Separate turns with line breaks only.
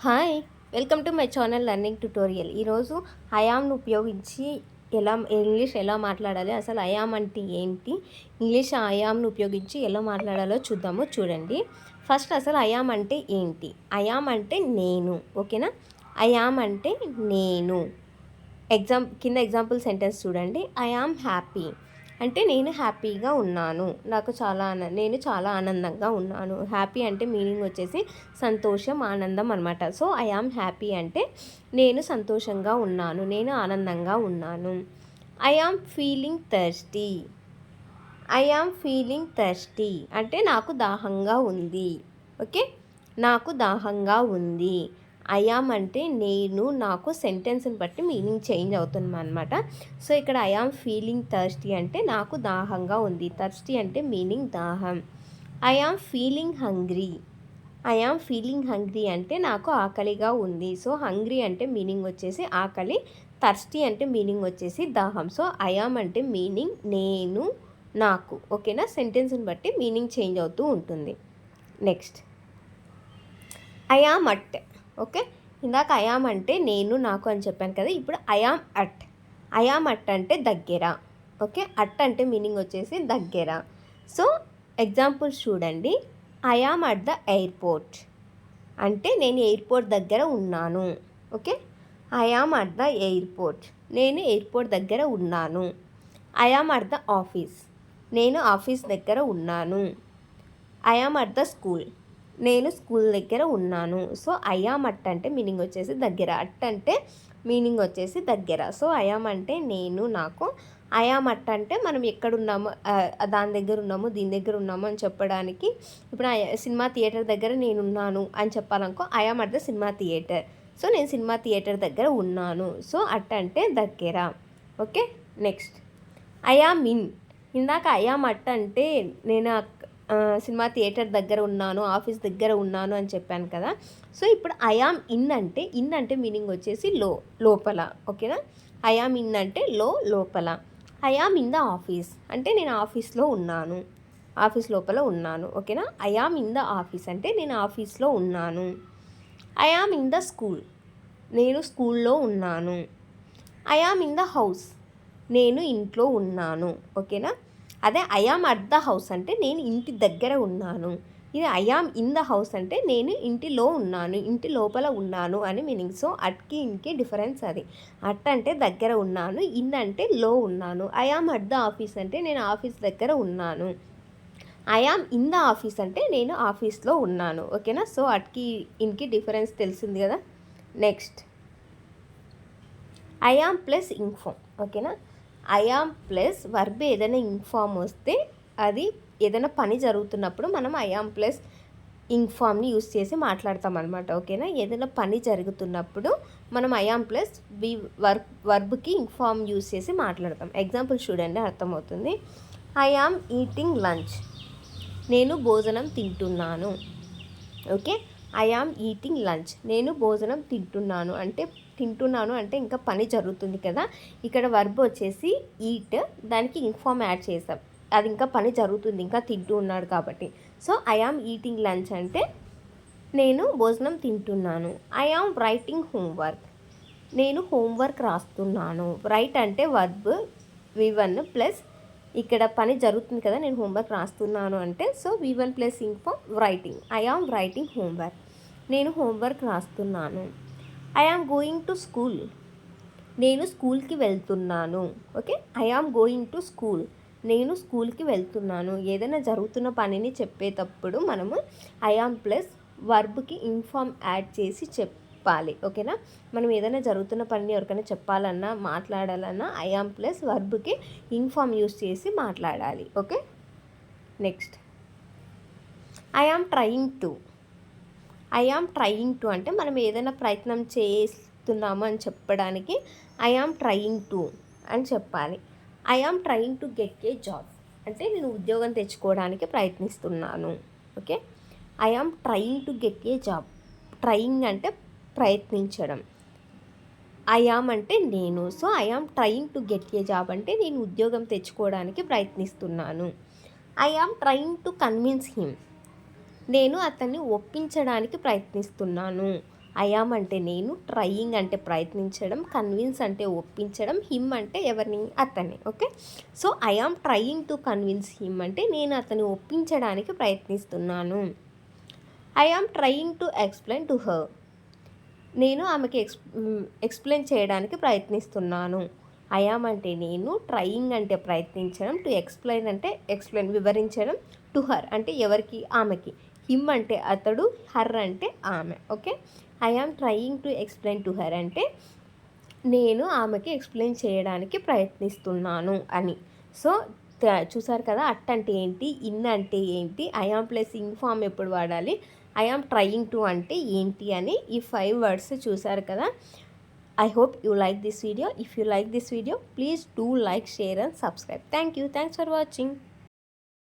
Hi, welcome to my channel learning tutorial. ఈరోజు ఐయామ్ను ఉపయోగించి English ఎలా మాట్లాడాలి, అసలు ఐయామ్ అంటే ఏంటి, ఇంగ్లీష్ ఐయామ్ను ఉపయోగించి ఎలా మాట్లాడాలో చూడండి. ఫస్ట్ అసలు ఐయామ్ అంటే ఏంటి? ఐయామ్ అంటే నేను, ఓకేనా? ఐయామ్ అంటే నేను. కింద ఎగ్జాంపుల్ సెంటెన్స్ చూడండి. ఐ యామ్ హ్యాపీ అంటే నేను హ్యాపీగా ఉన్నాను, నేను చాలా ఆనందంగా ఉన్నాను. హ్యాపీ అంటే మీనింగ్ వచ్చేసి సంతోషం, ఆనందం అనమాట. సో ఐ యామ్ హ్యాపీ అంటే నేను సంతోషంగా ఉన్నాను, నేను ఆనందంగా ఉన్నాను. I am feeling thirsty. I am feeling thirsty అంటే నాకు దాహంగా ఉంది. ఓకే, నాకు దాహంగా ఉంది. ఐ యామ్ అంటే నేను, నాకు సెంటెన్స్ని బట్టి మీనింగ్ చేంజ్ అవుతుంది అనమాట. సో ఇక్కడ ఐ యామ్ ఫీలింగ్ థర్స్టీ అంటే నాకు దాహంగా ఉంది. థర్స్టీ అంటే మీనింగ్ దాహం. I am feeling hungry. I am feeling hungry అంటే నాకు ఆకలిగా ఉంది. సో హంగ్రీ అంటే మీనింగ్ వచ్చేసి ఆకలి, థర్స్టీ అంటే మీనింగ్ వచ్చేసి దాహం. సో ఐ యామ్ అంటే మీనింగ్ నేను, నాకు. ఓకేనా? సెంటెన్స్ని బట్టి మీనింగ్ చేంజ్ అవుతూ ఉంటుంది. Next I am at. Okay, ఇందాక ఐ యామ్ అంటే నేను, నాకు అని చెప్పాను కదా. ఇప్పుడు I am at. I am at అంటే దగ్గర. ఓకే, అట్ అంటే మీనింగ్ వచ్చేసి దగ్గర. సో ఎగ్జాంపుల్స్ చూడండి. I am at the airport అంటే నేను ఎయిర్పోర్ట్ దగ్గర ఉన్నాను. Okay, I am at the airport నేను ఎయిర్పోర్ట్ దగ్గర ఉన్నాను. I am at the office నేను ఆఫీస్ దగ్గర ఉన్నాను. I am at the school నేను స్కూల్ దగ్గర ఉన్నాను. సో ఐ యామ్ అట్ అంటే మీనింగ్ వచ్చేసి దగ్గర, అట్ అంటే మీనింగ్ వచ్చేసి దగ్గర. సో ఐ యామ్ అంటే నేను, నాకు. ఐ యామ్ అట్ అంటే మనం ఎక్కడున్నామో, దాని దగ్గర ఉన్నాము, దీని దగ్గర ఉన్నాము అని చెప్పడానికి. ఇప్పుడు సినిమా థియేటర్ దగ్గర నేనున్నాను అని చెప్పాలనుకో, I am at the cinema theatre. So నేను సినిమా థియేటర్ దగ్గర ఉన్నాను. సో అట్ అంటే దగ్గర. Okay, next I am in. ఇందాక ఐ యామ్ అట్ అంటే నేను సినిమా థియేటర్ దగ్గర ఉన్నాను, ఆఫీస్ దగ్గర ఉన్నాను అని చెప్పాను కదా. సో ఇప్పుడు ఐ యామ్ ఇన్ అంటే మీనింగ్ వచ్చేసి లోపల. ఓకేనా? ఐ యామ్ ఇన్ అంటే లోపల. I am in the office అంటే నేను ఆఫీస్లో ఉన్నాను, ఆఫీస్ లోపల ఉన్నాను. ఓకేనా? I am in the office అంటే నేను ఆఫీస్లో ఉన్నాను. I am in the school నేను స్కూల్లో ఉన్నాను. I am in the house నేను ఇంట్లో ఉన్నాను. ఓకేనా? అదే I am at the house అంటే నేను ఇంటి దగ్గర ఉన్నాను. ఇది I am in the house అంటే నేను ఇంటిలో ఉన్నాను, ఇంటి లోపల ఉన్నాను అని మీనింగ్. సో అట్కి ఇన్కి డిఫరెన్స్ అది. అట్ అంటే దగ్గర ఉన్నాను, ఇన్ అంటే లో ఉన్నాను. I am at the office అంటే నేను ఆఫీస్ దగ్గర ఉన్నాను. I am in the office అంటే నేను ఆఫీస్లో ఉన్నాను. ఓకేనా? సో అట్కి ఇన్కి డిఫరెన్స్ తెలిసింది కదా. Next I am plus ing form. ఓకేనా? ఐ యామ్ ప్లస్ వర్బ్ ఏదైనా ఇన్ఫామ్ వస్తే, అది ఏదైనా పని జరుగుతున్నప్పుడు మనం ఐ యామ్ ప్లస్ ఇన్ఫామ్ని యూస్ చేసి మాట్లాడతాం అనమాట. ఓకేనా? ఏదైనా పని జరుగుతున్నప్పుడు మనం ఐ యామ్ ప్లస్ వర్బ్కి ఇన్ఫామ్ యూస్ చేసి మాట్లాడతాం. ఎగ్జాంపుల్ చూడండి, అర్థమవుతుంది. ఐ యామ్ ఈటింగ్ లంచ్ నేను భోజనం తింటున్నాను. Okay, I am eating lunch నేను భోజనం తింటున్నాను అంటే ఇంకా పని జరుగుతుంది కదా. ఇక్కడ వర్బ్ వచ్చేసి ఈట్, దానికి ఇన్ఫామ్ యాడ్ చేసాం. అది ఇంకా పని జరుగుతుంది, ఇంకా తింటూ ఉన్నాడు కాబట్టి. So I am eating lunch అంటే నేను భోజనం తింటున్నాను. ఐ యామ్ రైటింగ్ హోంవర్క్ నేను హోంవర్క్ రాస్తున్నాను. రైట్ అంటే వర్బ్ V1 ప్లస్ ఇక్కడ పని జరుగుతుంది కదా, నేను హోంవర్క్ రాస్తున్నాను అంటే, so V1 plus ing form writing. I am writing homework నేను హోంవర్క్ రాస్తున్నాను. I am going to school నేను స్కూల్కి వెళ్తున్నాను. Okay, I am going to school నేను స్కూల్కి వెళ్తున్నాను. ఏదైనా జరుగుతున్న పనిని చెప్పేటప్పుడు మనము ఐ యామ్ ప్లస్ వర్బ్కి ఇన్ఫామ్ యాడ్ చేసి చెప్పాలి. ఓకేనా? మనం ఏదైనా జరుగుతున్న పనిని ఎవరికైనా చెప్పాలన్నా, మాట్లాడాలన్నా ఐ యామ్ ప్లస్ వర్బ్కి ఇన్ఫామ్ యూస్ చేసి మాట్లాడాలి. Okay, next I am trying to. I am trying to అంటే మనం ఏదైనా ప్రయత్నం చేస్తున్నాము అని చెప్పడానికి ఐ యామ్ ట్రయింగ్ టు అని చెప్పాలి. I am trying to get a job అంటే నేను ఉద్యోగం తెచ్చుకోవడానికి ప్రయత్నిస్తున్నాను. Okay, I am trying to get a job. Trying అంటే ప్రయత్నించడం, ఐ యామ్ అంటే నేను. So I am trying to get a job అంటే నేను ఉద్యోగం తెచ్చుకోవడానికి ప్రయత్నిస్తున్నాను. I am trying to convince him నేను అతన్ని ఒప్పించడానికి ప్రయత్నిస్తున్నాను. ఐ యామ్ అంటే నేను, ట్రయింగ్ అంటే ప్రయత్నించడం, కన్విన్స్ అంటే ఒప్పించడం, హిమ్ అంటే ఎవరిని, అతన్ని. Okay, so I am trying to convince him అంటే నేను అతన్ని ఒప్పించడానికి ప్రయత్నిస్తున్నాను. I am trying to explain to her, నేను ఆమెకి ఎక్స్ప్లెయిన్ చేయడానికి ప్రయత్నిస్తున్నాను. ఐ యామ్ అంటే నేను, ట్రయింగ్ అంటే ప్రయత్నించడం, టు ఎక్స్ప్లెయిన్ అంటే వివరించడం, టు హర్ అంటే ఎవరికి, ఆమెకి, హిమ్ అంటే అతడు, హర్ అంటే ఆమె. Okay, I am trying to explain to her అంటే నేను ఆమెకి ఎక్స్ప్లెయిన్ చేయడానికి ప్రయత్నిస్తున్నాను అని. సో చూసారు కదా, అట్ అంటే ఏంటి, ఇన్ అంటే ఏంటి, I am plus ing form ఎప్పుడు వాడాలి, ఐ యామ్ ట్రయింగ్ టు అంటే ఏంటి అని ఈ 5 వర్డ్స్ చూసారు కదా. I hope you like this video. If you like this video, please do like, share and subscribe. Thank you. Thanks for watching.